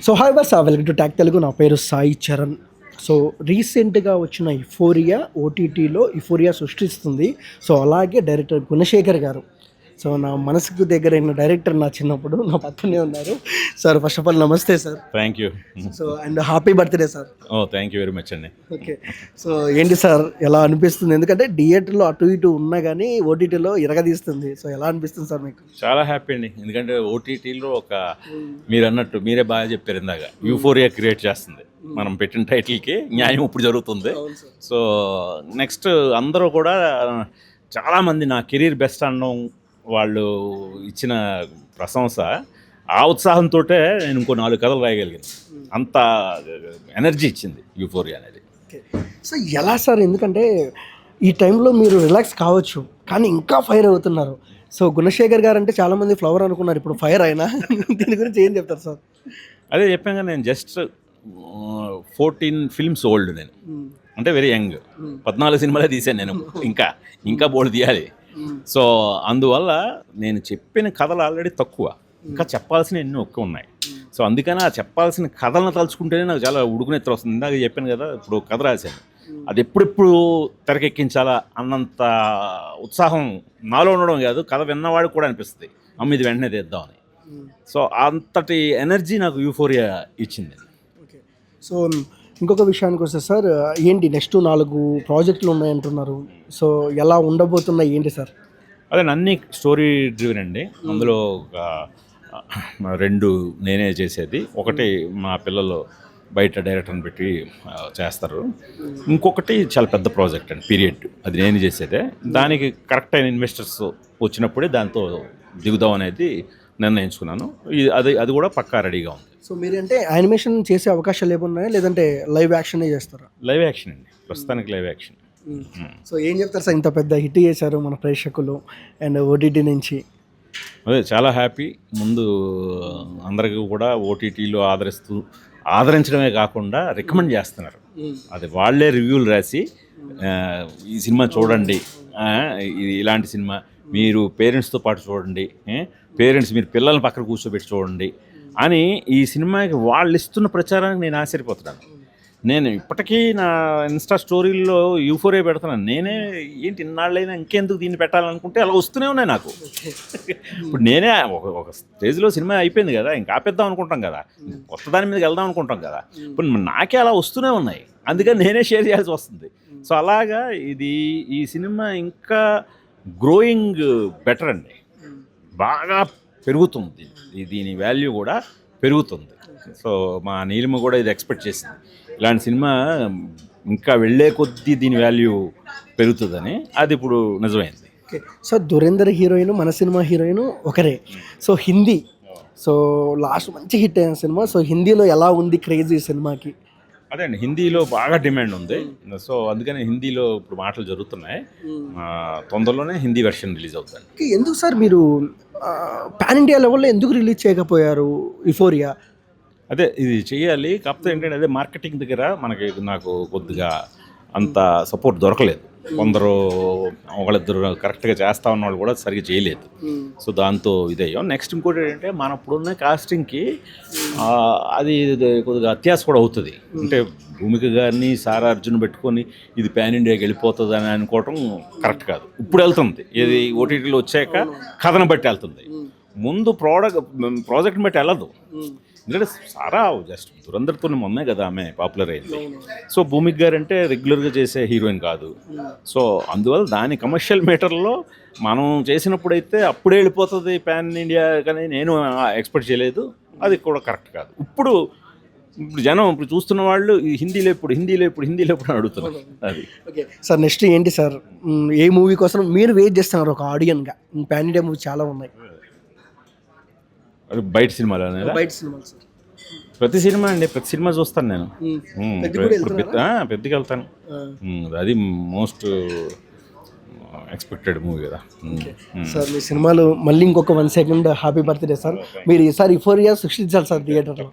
So hi bus welcome to ట్యాక్ తెలుగు. నా పేరు సాయి చరణ్. సో రీసెంట్గా వచ్చిన ఇఫోరియా ఓటీటీలో ఇఫోరియా సృష్టిస్తుంది. సో అలాగే డైరెక్టర్ గుణశేఖర్ గారు, సో నా మనసుకు దగ్గరైన డైరెక్టర్ నా చిన్నప్పుడు నా పక్కనే ఉన్నారు. సార్ ఫస్ట్ ఆఫ్ ఆల్ నమస్తే sir. Thank you. So and happy birthday sir. Thank you very much అండి. ఓకే, సో ఏంటి సార్ ఎలా అనిపిస్తుంది? ఎందుకంటే థియేటర్లో అటు ఇటు ఉన్నా కానీ ఓటీటీలో ఇరగదీస్తుంది. సో ఎలా అనిపిస్తుంది సార్ మీకు? చాలా హ్యాపీ అండి, ఎందుకంటే ఓటీటీలో ఒక మీరు అన్నట్టు మీరే బాగా చెప్పారు ఇందాక, యూఫోరియా క్రియేట్ చేస్తుంది. మనం పెట్టిన టైటిల్కి న్యాయం ఇప్పుడు జరుగుతుంది. సో నెక్స్ట్ అందరూ కూడా చాలామంది నా కెరీర్ బెస్ట్ అనడం, వాళ్ళు ఇచ్చిన ప్రశంస, ఆ ఉత్సాహంతో నేను ఇంకో 4 కథలు రాయగలిగాను. అంత ఎనర్జీ ఇచ్చింది యూఫోరియా అనేది. సో ఎలా సార్? ఎందుకంటే ఈ టైంలో మీరు రిలాక్స్ కావచ్చు కానీ ఇంకా ఫైర్ అవుతున్నారు. సో గుణశేఖర్ గారు అంటే చాలామంది ఫ్లవర్ అనుకున్నారు, ఇప్పుడు ఫైర్ అయినా దీని గురించి ఏం చెప్తారు సార్? అదే చెప్పాను కదా, నేను జస్ట్ 14 ఫిల్మ్స్ ఓల్డ్. నేను అంటే వెరీ యంగ్. 14 సినిమాలే తీశాను నేను, ఇంకా బోల్డ్ తీయాలి. సో అందువల్ల నేను చెప్పిన కథలు ఆల్రెడీ తక్కువ, ఇంకా చెప్పాల్సిన ఎన్నో ఎక్కువ ఉన్నాయి. సో అందుకని ఆ చెప్పాల్సిన కథలను తలుచుకుంటేనే నాకు చాలా ఉడుకునెత్తు వస్తుంది. ఇందాక చెప్పాను కదా, ఇప్పుడు కథ రాశాను, అది ఎప్పుడెప్పుడు తెరకెక్కించాలా అన్నంత ఉత్సాహం నాలో ఉండడం కాదు, కథ విన్నవాడికి కూడా అనిపిస్తుంది, అమ్మ ఇది వెంటనే తీద్దామని. సో అంతటి ఎనర్జీ నాకు యూఫోరియా ఇచ్చింది. ఓకే, సో ఇంకొక విషయానికి వస్తే సార్, ఏంటి నెక్స్ట్ 4 ప్రాజెక్టులు ఉన్నాయంటున్నారు. సో ఎలా ఉండబోతున్నాయి ఏంటి సార్? అదే అన్ని స్టోరీ డ్రివెన్ అండి. అందులో ఒక 2 నేనే చేసేది, ఒకటి మా పిల్లలు బయట డైరెక్టర్ని పెట్టి చేస్తారు, ఇంకొకటి చాలా పెద్ద ప్రాజెక్ట్ అండి, పీరియడ్, అది నేను చేసేదే. దానికి కరెక్ట్ అయిన ఇన్వెస్టర్స్ వచ్చినప్పుడే దాంతో దిగుదాం అనేది నిర్ణయించుకున్నాను. అది కూడా పక్కా రెడీగా ఉంది. సో మీరంటే యానిమేషన్ చేసే అవకాశాలు ఏమున్నాయా, లేదంటే లైవ్ యాక్షనే చేస్తారా? లైవ్ యాక్షన్ అండి, ప్రస్తుతానికి లైవ్ యాక్షన్. సో ఏం చెప్తారు సార్, ఇంత పెద్ద హిట్ చేశారు మన ప్రేక్షకులు అండ్ ఓటీటీ నుంచి? అదే చాలా హ్యాపీ. ముందు అందరికీ కూడా ఓటీటీలో ఆదరించడమే కాకుండా రికమెండ్ చేస్తున్నారు. అది వాళ్ళే రివ్యూలు రాసి ఈ సినిమా చూడండి, ఇది ఇలాంటి సినిమా, మీరు పేరెంట్స్తో పాటు చూడండి, పేరెంట్స్ మీరు పిల్లల్ని పక్కన కూర్చోబెట్టి చూడండి అని ఈ సినిమాకి వాళ్ళు ఇస్తున్న ప్రచారానికి నేను ఆశ్చర్యపోతున్నాను. నేను ఇప్పటికీ నా ఇన్స్టా స్టోరీల్లో యూఫోరియా పెడుతున్నాను. నేనే ఏంటి ఇన్నాళ్ళైనా ఇంకెందుకు దీన్ని పెట్టాలనుకుంటే అలా వస్తూనే ఉన్నాయి నాకు. ఇప్పుడు నేనే ఒక స్టేజ్లో సినిమా అయిపోయింది కదా, ఇంకా ఆపేద్దాం అనుకుంటాం కదా, కొత్త దాని మీదకి వెళ్దాం అనుకుంటాం కదా, ఇప్పుడు నాకే అలా వస్తూనే ఉన్నాయి, అందుకని నేనే షేర్ చేయాల్సి వస్తుంది. సో అలాగా ఈ సినిమా ఇంకా గ్రోయింగ్ బెటర్ అండి, బాగా పెరుగుతుంది, దీని వాల్యూ కూడా పెరుగుతుంది. సో మా నీలిమ కూడా ఇది ఎక్స్పెక్ట్ చేసింది, ఇలాంటి సినిమా ఇంకా వెళ్ళే కొద్దీ దీని వాల్యూ పెరుగుతుందని. అది ఇప్పుడు నిజమైంది. సో ధురేందర్ హీరోయిన్, మన సినిమా హీరోయిన్ ఒకరే. సో హిందీ, సో లాస్ట్ మంచి హిట్ అయిన సినిమా. సో హిందీలో ఎలా ఉంది క్రేజ్ ఈ సినిమాకి? అదే అండి, హిందీలో బాగా డిమాండ్ ఉంది. సో అందుకని హిందీలో ఇప్పుడు మాటలు జరుగుతున్నాయి, తొందరలోనే హిందీ వెర్షన్ రిలీజ్ అవుతుంది. ఎందుకు సార్ మీరు పాన్ ఇండియా లెవెల్లో ఎందుకు రిలీజ్ చేయకపోయారు ఇఫోరియా? అదే ఇది చేయాలి, కాకపోతే ఏంటంటే అదే మార్కెటింగ్ దగ్గర నాకు కొద్దిగా అంత సపోర్ట్ దొరకలేదు. ఒకళ్ళిద్దరు కరెక్ట్గా చేస్తా ఉన్న వాళ్ళు కూడా సరిగ్గా చేయలేదు. సో దాంతో ఇదయ్యాం. నెక్స్ట్ ఇంకోటి ఏంటంటే మన ఇప్పుడున్న కాస్టింగ్కి అది కొద్దిగా అత్యాస కూడా అవుతుంది. అంటే భూమిక గారిని సారా అర్జున్ పెట్టుకొని ఇది పాన్ ఇండియాకి వెళ్ళిపోతుంది అని అనుకోవటం కరెక్ట్ కాదు. ఇప్పుడు వెళ్తుంది, ఇది ఓటీటీలో వచ్చాక కథను బట్టి వెళ్తుంది, ముందు ప్రాజెక్ట్ని బట్టి వెళ్ళదు. ఎందుకంటే సారా జస్ట్ దురందర్తో మొన్నే కదా ఆమె పాపులర్ అయింది. సో భూమిక గారు అంటే రెగ్యులర్గా చేసే హీరోయిన్ కాదు. సో అందువల్ల దాని కమర్షియల్ మీటర్లో మనం చేసినప్పుడైతే అప్పుడే వెళ్ళిపోతుంది పాన్ ఇండియా, కానీ నేను ఎక్స్పెక్ట్ చేయలేదు, అది కూడా కరెక్ట్ కాదు. ఇప్పుడు జనం ఇప్పుడు చూస్తున్న వాళ్ళు హిందీలో ఎప్పుడు అడుగుతున్నారు. అది ఓకే సార్, నెక్స్ట్ ఏంటి సార్, ఏ మూవీ కోసం మీరు వెయిట్ చేస్తున్నారు ఒక ఆడియన్గా? పాన్ ఇండియా మూవీ చాలా ఉన్నాయి. బయట సినిమాలు ప్రతి సినిమా అండి, ప్రతి సినిమా చూస్తాను నేను. పెద్దకి వెళ్తాను, అది మోస్ట్ ఎక్స్పెక్టెడ్ మూవీ కదా. సార్ మీ సినిమాలు మళ్ళీ ఇంకొక 1 సెకండ్ హ్యాపీ బర్త్డే సార్. మీరు ఈసారి ఇఫోరియా సృష్టించాలి సార్ థియేటర్లో.